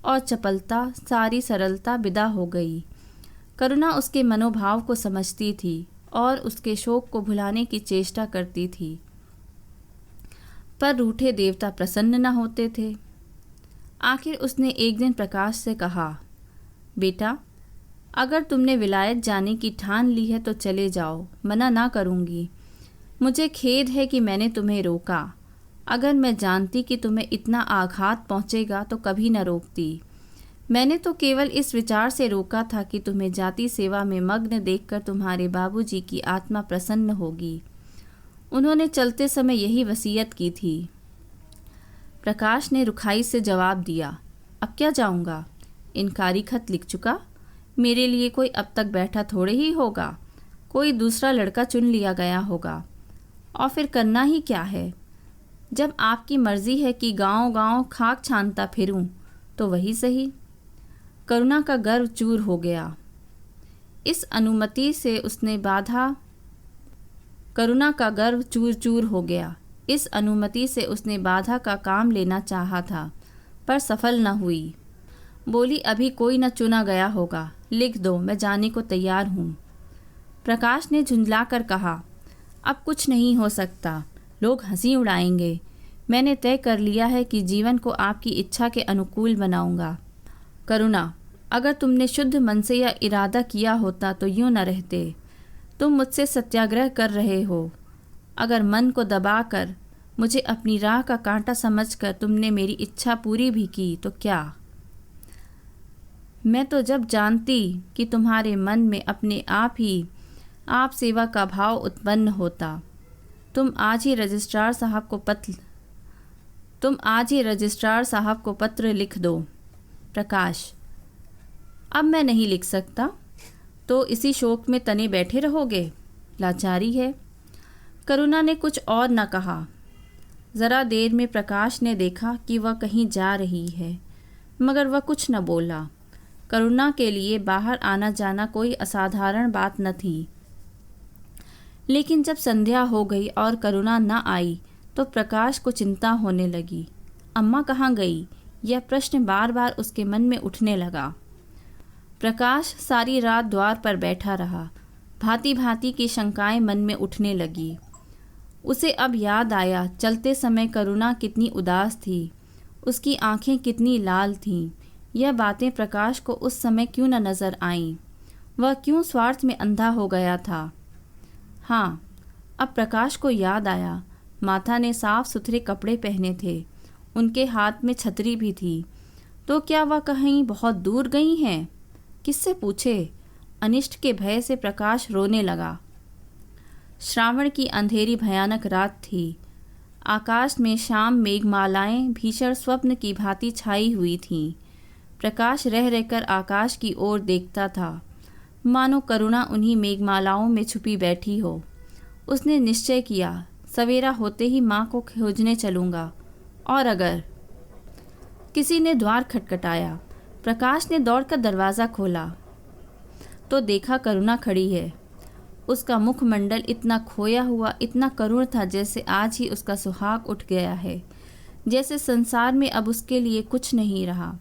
और चपलता, सारी सरलता विदा हो गई। करुणा उसके मनोभाव को समझती थी और उसके शोक को भुलाने की चेष्टा करती थी, पर रूठे देवता प्रसन्न न होते थे। आखिर उसने एक दिन प्रकाश से कहा, बेटा, अगर तुमने विलायत जाने की ठान ली है तो चले जाओ, मना ना करूँगी। मुझे खेद है कि मैंने तुम्हें रोका। अगर मैं जानती कि तुम्हें इतना आघात पहुँचेगा तो कभी न रोकती। मैंने तो केवल इस विचार से रोका था कि तुम्हें जाति सेवा में मग्न देखकर तुम्हारे बाबूजी की आत्मा प्रसन्न होगी। उन्होंने चलते समय यही वसीयत की थी। प्रकाश ने रुखाई से जवाब दिया, अब क्या जाऊँगा? इनकारी खत लिख चुका। मेरे लिए कोई अब तक बैठा थोड़े ही होगा। कोई दूसरा लड़का चुन लिया गया होगा। और फिर करना ही क्या है? जब आपकी मर्जी है कि गांव-गांव खाक छानता फिरूं, तो वही सही। करुणा का गर्व चूर हो गया। इस अनुमति से उसने बाधा करुणा का गर्व चूर चूर हो गया। इस अनुमति से उसने बाधा का काम लेना चाहा था, पर सफल न हुई। बोली, अभी कोई न चुना गया होगा। लिख दो, मैं जाने को तैयार हूँ। प्रकाश ने झुंझला कर कहा, अब कुछ नहीं हो सकता। लोग हंसी उड़ाएंगे। मैंने तय कर लिया है कि जीवन को आपकी इच्छा के अनुकूल बनाऊंगा। करुणा, अगर तुमने शुद्ध मन से यह इरादा किया होता तो यूँ न रहते। तुम मुझसे सत्याग्रह कर रहे हो। अगर मन को दबाकर मुझे अपनी राह का कांटा समझकर तुमने मेरी इच्छा पूरी भी की तो क्या? मैं तो जब जानती कि तुम्हारे मन में अपने आप ही आप सेवा का भाव उत्पन्न होता, तुम आज ही रजिस्ट्रार साहब को पत्र लिख दो। प्रकाश, अब मैं नहीं लिख सकता। तो इसी शोक में तने बैठे रहोगे? लाचारी है। करुणा ने कुछ और न कहा। ज़रा देर में प्रकाश ने देखा कि वह कहीं जा रही है, मगर वह कुछ न बोला। करुणा के लिए बाहर आना जाना कोई असाधारण बात न थी। लेकिन जब संध्या हो गई और करुणा न आई तो प्रकाश को चिंता होने लगी। अम्मा कहाँ गई? यह प्रश्न बार बार उसके मन में उठने लगा। प्रकाश सारी रात द्वार पर बैठा रहा। भांति भांति की शंकाएं मन में उठने लगी। उसे अब याद आया, चलते समय करुणा कितनी उदास थी, उसकी आंखें कितनी लाल थीं। यह बातें प्रकाश को उस समय क्यों न नज़र आईं? वह क्यों स्वार्थ में अंधा हो गया था? हाँ, अब प्रकाश को याद आया, माता ने साफ सुथरे कपड़े पहने थे, उनके हाथ में छतरी भी थी। तो क्या वह कहीं बहुत दूर गई हैं? किससे पूछे? अनिष्ट के भय से प्रकाश रोने लगा। श्रावण की अंधेरी भयानक रात थी। आकाश में शाम मेघमालाएं भीषण स्वप्न की भांति छाई हुई थीं। प्रकाश रह रहकर आकाश की ओर देखता था, मानो करुणा उन्हीं मेघमालाओं में छुपी बैठी हो। उसने निश्चय किया, सवेरा होते ही माँ को खोजने चलूँगा। और अगर किसी ने द्वार खटखटाया, प्रकाश ने दौड़कर दरवाज़ा खोला तो देखा करुणा खड़ी है। उसका मुखमंडल इतना खोया हुआ, इतना करुण था, जैसे आज ही उसका सुहाग उठ गया है, जैसे संसार में अब उसके लिए कुछ नहीं रहा,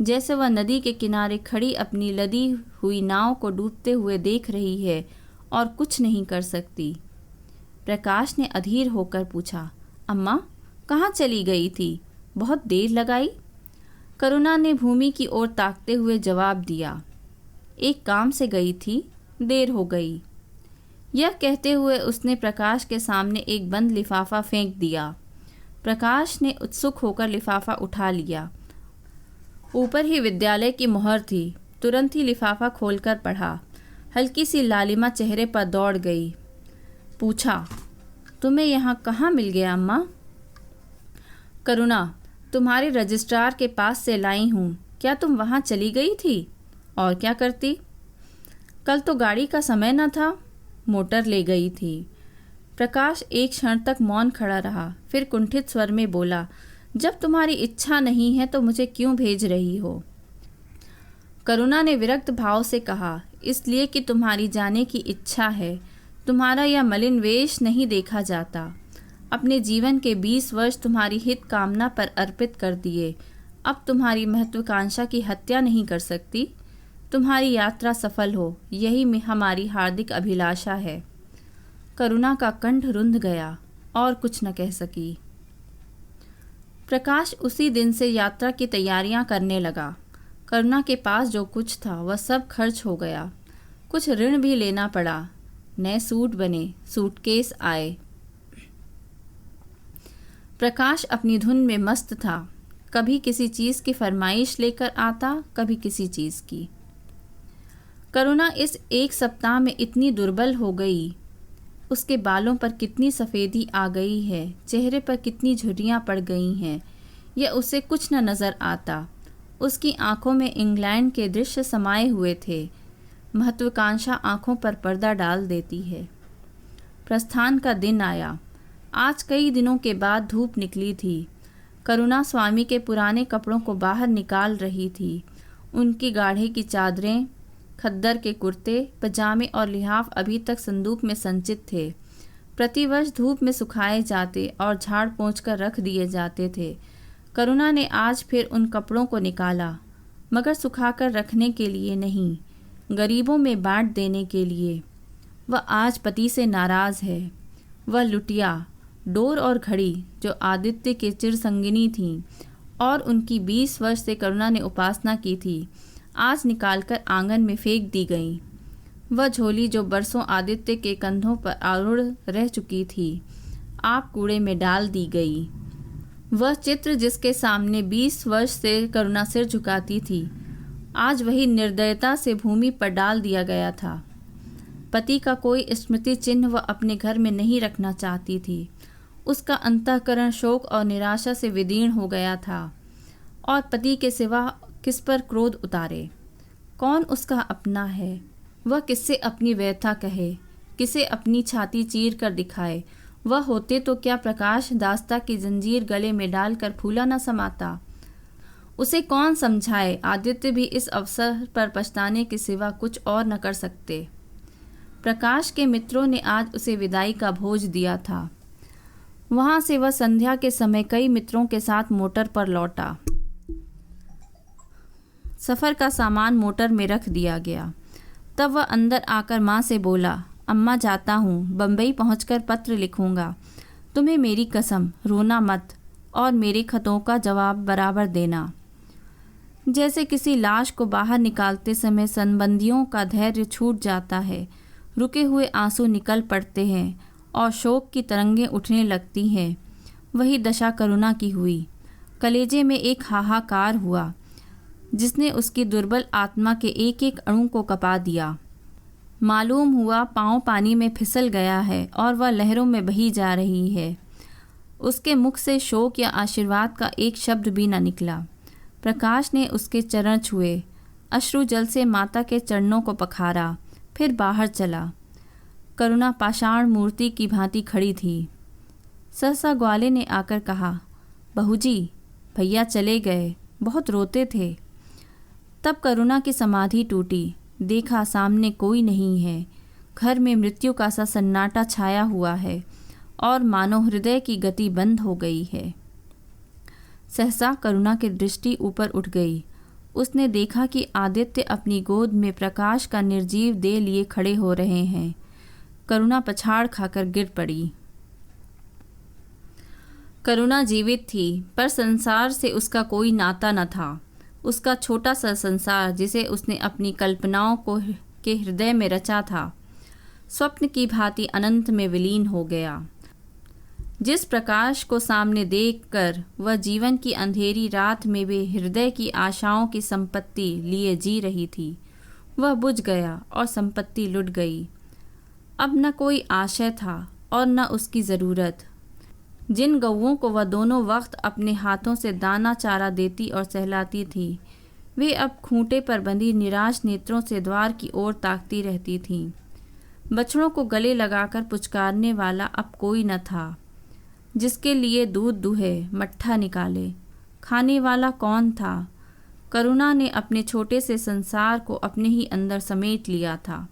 जैसे वह नदी के किनारे खड़ी अपनी लदी हुई नाव को डूबते हुए देख रही है और कुछ नहीं कर सकती। प्रकाश ने अधीर होकर पूछा, अम्मा कहाँ चली गई थी? बहुत देर लगाई? करुणा ने भूमि की ओर ताकते हुए जवाब दिया, एक काम से गई थी, देर हो गई। यह कहते हुए उसने प्रकाश के सामने एक बंद लिफाफा फेंक दिया। प्रकाश ने उत्सुक होकर लिफाफा उठा लिया। ऊपर ही विद्यालय की मुहर थी। तुरंत ही लिफाफा खोलकर पढ़ा। हल्की सी लालिमा चेहरे पर दौड़ गई। पूछा, तुम्हें यहाँ कहाँ मिल गया अम्मा? करुणा, तुम्हारे रजिस्ट्रार के पास से लाई हूँ। क्या तुम वहाँ चली गई थी? और क्या करती? कल तो गाड़ी का समय न था, मोटर ले गई थी। प्रकाश एक क्षण तक मौन खड़ा रहा, फिर कुंठित स्वर में बोला, जब तुम्हारी इच्छा नहीं है तो मुझे क्यों भेज रही हो? करुणा ने विरक्त भाव से कहा, इसलिए कि तुम्हारी जाने की इच्छा है। तुम्हारा यह मलिन वेश नहीं देखा जाता। अपने जीवन के 20 वर्ष तुम्हारी हित कामना पर अर्पित कर दिए। अब तुम्हारी महत्वाकांक्षा की हत्या नहीं कर सकती। तुम्हारी यात्रा सफल हो, यही हमारी हार्दिक अभिलाषा है। करुणा का कंठ रुंध गया और कुछ न कह सकी। प्रकाश उसी दिन से यात्रा की तैयारियां करने लगा। करुणा के पास जो कुछ था वह सब खर्च हो गया। कुछ ऋण भी लेना पड़ा। नए सूट बने, सूटकेस आए। प्रकाश अपनी धुन में मस्त था। कभी किसी चीज़ की फरमाइश लेकर आता, कभी किसी चीज़ की। करुणा इस एक सप्ताह में इतनी दुर्बल हो गई। उसके बालों पर कितनी सफ़ेदी आ गई है, चेहरे पर कितनी झुर्रियाँ पड़ गई हैं, यह उसे कुछ न नज़र आता। उसकी आंखों में इंग्लैंड के दृश्य समाये हुए थे। महत्वाकांक्षा आंखों पर पर्दा डाल देती है। प्रस्थान का दिन आया। आज कई दिनों के बाद धूप निकली थी। करुणा स्वामी के पुराने कपड़ों को बाहर निकाल रही थी। उनकी गाढ़े की चादरें, खद्दर के कुर्ते, पजामे और लिहाफ अभी तक संदूक में संचित थे। प्रतिवर्ष धूप में सुखाए जाते और झाड़ पोंछ कर रख दिए जाते थे। करुणा ने आज फिर उन कपड़ों को निकाला, मगर सुखाकर रखने के लिए नहीं, गरीबों में बांट देने के लिए। वह आज पति से नाराज़ है। वह लुटिया, डोर और घड़ी जो आदित्य के चिरसंगिनी थीं और उनकी 20 वर्ष से करुणा ने उपासना की थी, आज निकालकर आंगन में फेंक दी गई। वह झोली जो बरसों आदित्य के कंधों पर आरूढ़ रह चुकी थी, आप कूड़े में डाल दी गई। वह चित्र जिसके सामने 20 वर्ष से करुणा सिर झुकाती थी, आज वही निर्दयता से भूमि पर डाल दिया गया था। पति का कोई स्मृति चिन्ह वह अपने घर में नहीं रखना चाहती थी। उसका अंतःकरण शोक और निराशा से विदीर्ण हो गया था। और पति के सिवा किस पर क्रोध उतारे? कौन उसका अपना है? वह किससे अपनी व्यथा कहे, किसे अपनी छाती चीर कर दिखाए? वह होते तो क्या प्रकाश दास्ता की जंजीर गले में डालकर फूला न समाता? उसे कौन समझाए? आदित्य भी इस अवसर पर पछताने के सिवा कुछ और न कर सकते। प्रकाश के मित्रों ने आज उसे विदाई का भोज दिया था। वहाँ से वह संध्या के समय कई मित्रों के साथ मोटर पर लौटा। सफ़र का सामान मोटर में रख दिया गया। तब वह अंदर आकर माँ से बोला, अम्मा जाता हूँ, बम्बई पहुँचकर पत्र लिखूँगा। तुम्हें मेरी कसम, रोना मत और मेरे खतों का जवाब बराबर देना। जैसे किसी लाश को बाहर निकालते समय संबंधियों का धैर्य छूट जाता है, रुके हुए आंसू निकल पड़ते हैं और शोक की तरंगें उठने लगती हैं, वही दशा करुणा की हुई। कलेजे में एक हाहाकार हुआ जिसने उसकी दुर्बल आत्मा के एक एक अणु को कपा दिया। मालूम हुआ पाँव पानी में फिसल गया है और वह लहरों में बही जा रही है। उसके मुख से शोक या आशीर्वाद का एक शब्द भी न निकला। प्रकाश ने उसके चरण छुए, अश्रु जल से माता के चरणों को पखारा, फिर बाहर चला। करुणा पाषाण मूर्ति की भांति खड़ी थी। सहसा ग्वाले ने आकर कहा, बहूजी, भैया चले गए, बहुत रोते थे। तब करुणा की समाधि टूटी। देखा सामने कोई नहीं है। घर में मृत्यु का सा सन्नाटा छाया हुआ है और मानो हृदय की गति बंद हो गई है। सहसा करुणा की दृष्टि ऊपर उठ गई। उसने देखा कि आदित्य अपनी गोद में प्रकाश का निर्जीव देह लिए खड़े हो रहे हैं। करुणा पछाड़ खाकर गिर पड़ी। करुणा जीवित थी, पर संसार से उसका कोई नाता न था। उसका छोटा सा संसार, जिसे उसने अपनी कल्पनाओं को के हृदय में रचा था, स्वप्न की भांति अनंत में विलीन हो गया। जिस प्रकाश को सामने देखकर वह जीवन की अंधेरी रात में भी हृदय की आशाओं की संपत्ति लिए जी रही थी, वह बुझ गया और संपत्ति लुट गई। अब न कोई आशय था और न उसकी ज़रूरत। जिन गौओं को वह दोनों वक्त अपने हाथों से दाना चारा देती और सहलाती थी, वे अब खूंटे पर बंधी निराश नेत्रों से द्वार की ओर ताकती रहती थीं। बछड़ों को गले लगाकर पुचकारने वाला अब कोई न था, जिसके लिए दूध दुहे, मट्ठा निकाले। खाने वाला कौन था? करुणा ने अपने छोटे से संसार को अपने ही अंदर समेट लिया था।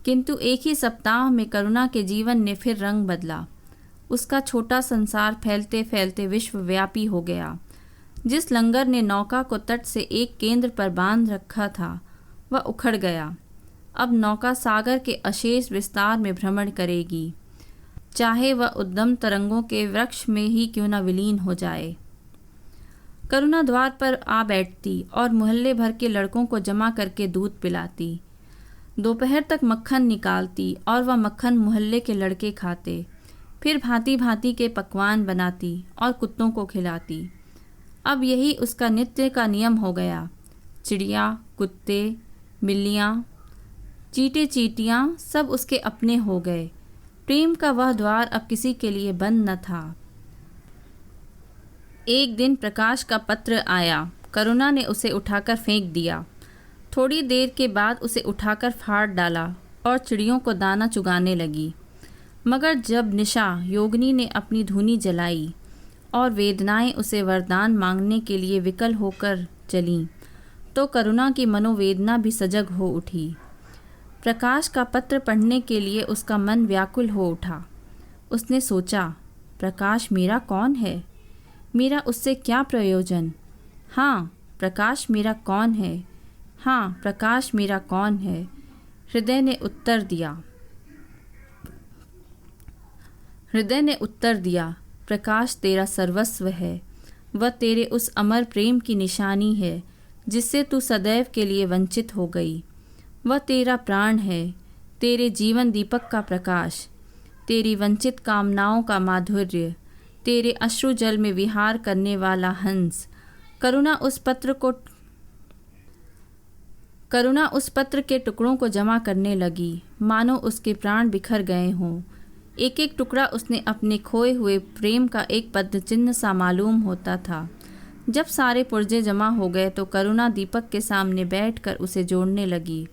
किंतु एक ही सप्ताह में करुणा के जीवन ने फिर रंग बदला। उसका छोटा संसार फैलते फैलते विश्वव्यापी हो गया। जिस लंगर ने नौका को तट से एक केंद्र पर बांध रखा था वह उखड़ गया। अब नौका सागर के अशेष विस्तार में भ्रमण करेगी, चाहे वह उद्दम तरंगों के वृक्ष में ही क्यों न विलीन हो जाए। करुणा द्वार पर आ बैठती और मोहल्ले भर के लड़कों को जमा करके दूध पिलाती। दोपहर तक मक्खन निकालती और वह मक्खन मोहल्ले के लड़के खाते। फिर भांति भांति के पकवान बनाती और कुत्तों को खिलाती। अब यही उसका नित्य का नियम हो गया। चिड़िया, कुत्ते, बिल्लियाँ, चींटे चींटियाँ सब उसके अपने हो गए। प्रेम का वह द्वार अब किसी के लिए बंद न था। एक दिन प्रकाश का पत्र आया। करुणा ने उसे उठाकर फेंक दिया। थोड़ी देर के बाद उसे उठाकर फाड़ डाला और चिड़ियों को दाना चुगाने लगी। मगर जब निशा योगिनी ने अपनी धूनी जलाई और वेदनाएं उसे वरदान मांगने के लिए विकल होकर चलीं, तो करुणा की मनोवेदना भी सजग हो उठी। प्रकाश का पत्र पढ़ने के लिए उसका मन व्याकुल हो उठा। उसने सोचा, प्रकाश मेरा कौन है? मेरा उससे क्या प्रयोजन? हाँ, प्रकाश मेरा कौन है? हाँ, प्रकाश मेरा कौन है? हृदय ने उत्तर दिया, प्रकाश तेरा सर्वस्व है। वह तेरे उस अमर प्रेम की निशानी है जिससे तू सदैव के लिए वंचित हो गई। वह तेरा प्राण है, तेरे जीवन दीपक का प्रकाश, तेरी वंचित कामनाओं का माधुर्य, तेरे अश्रु जल में विहार करने वाला हंस। करुणा उस पत्र के टुकड़ों को जमा करने लगी, मानो उसके प्राण बिखर गए हों। एक एक टुकड़ा उसने अपने खोए हुए प्रेम का एक पद चिन्ह सा मालूम होता था। जब सारे पुर्जे जमा हो गए तो करुणा दीपक के सामने बैठकर उसे जोड़ने लगी,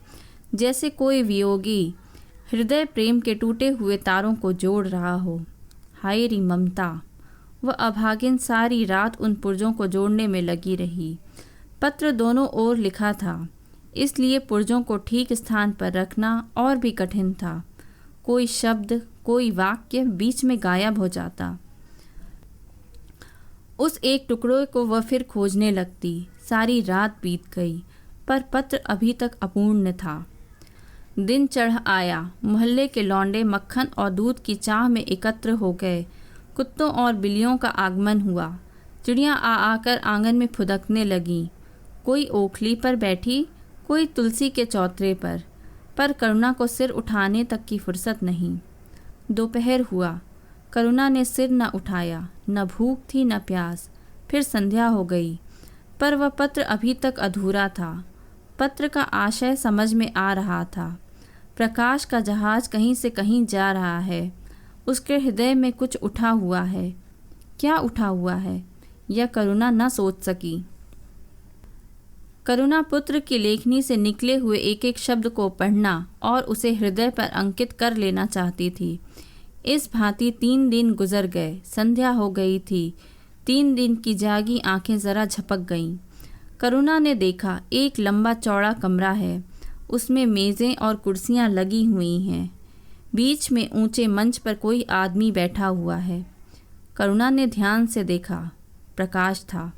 जैसे कोई वियोगी हृदय प्रेम के टूटे हुए तारों को जोड़ रहा हो। हाय री ममता! वह अभागिन सारी रात उन पुर्जों को जोड़ने में लगी रही। पत्र दोनों ओर लिखा था, इसलिए पुर्जों को ठीक स्थान पर रखना और भी कठिन था। कोई शब्द, कोई वाक्य बीच में गायब हो जाता। उस एक टुकड़े को वह फिर खोजने लगती। सारी रात बीत गई, पर पत्र अभी तक अपूर्ण था। दिन चढ़ आया। मोहल्ले के लौंडे मक्खन और दूध की चाह में एकत्र हो गए। कुत्तों और बिल्लियों का आगमन हुआ। चिड़ियाँ आकर आंगन में फुदकने लगीं। कोई ओखली पर बैठी, कोई तुलसी के चौतरे पर करुणा को सिर उठाने तक की फुर्सत नहीं। दोपहर हुआ। करुणा ने सिर न उठाया। न भूख थी न प्यास। फिर संध्या हो गई, पर वह पत्र अभी तक अधूरा था। पत्र का आशय समझ में आ रहा था। प्रकाश का जहाज कहीं से कहीं जा रहा है। उसके हृदय में कुछ उठा हुआ है। क्या उठा हुआ है, यह करुणा न सोच सकी। करुणा पुत्र की लेखनी से निकले हुए एक एक शब्द को पढ़ना और उसे हृदय पर अंकित कर लेना चाहती थी। इस भांति 3 दिन गुजर गए। संध्या हो गई थी। 3 दिन की जागी आंखें जरा झपक गईं। करुणा ने देखा, एक लंबा चौड़ा कमरा है। उसमें मेज़ें और कुर्सियां लगी हुई हैं। बीच में ऊंचे मंच पर कोई आदमी बैठा हुआ है। करुणा ने ध्यान से देखा, प्रकाश था।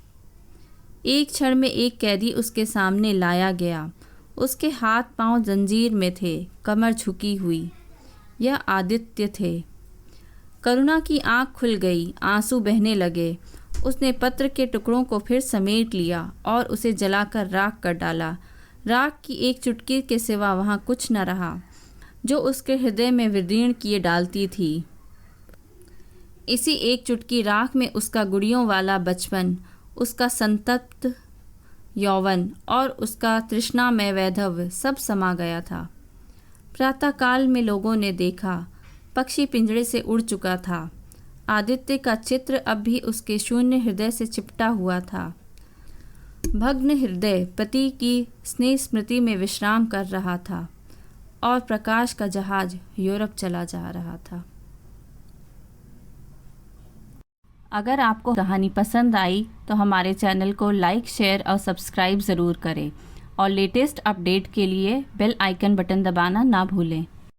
एक क्षण में एक कैदी उसके सामने लाया गया। उसके हाथ पांव जंजीर में थे, कमर झुकी हुई। यह आदित्य थे। करुणा की आंख खुल गई, आंसू बहने लगे। उसने पत्र के टुकड़ों को फिर समेट लिया और उसे जलाकर राख कर डाला। राख की एक चुटकी के सिवा वहाँ कुछ न रहा जो उसके हृदय में विदीर्ण किए डालती थी। इसी एक चुटकी राख में उसका गुड़ियों वाला बचपन, उसका संतप्त यौवन और उसका तृष्णामय वैधव्य सब समा गया था। प्रातःकाल में लोगों ने देखा, पक्षी पिंजड़े से उड़ चुका था। आदित्य का चित्र अब भी उसके शून्य हृदय से चिपटा हुआ था। भग्न हृदय पति की स्नेह स्मृति में विश्राम कर रहा था और प्रकाश का जहाज यूरोप चला जा रहा था। अगर आपको कहानी पसंद आई तो हमारे चैनल को लाइक, शेयर और सब्सक्राइब ज़रूर करें और लेटेस्ट अपडेट के लिए बेल आइकन बटन दबाना ना भूलें।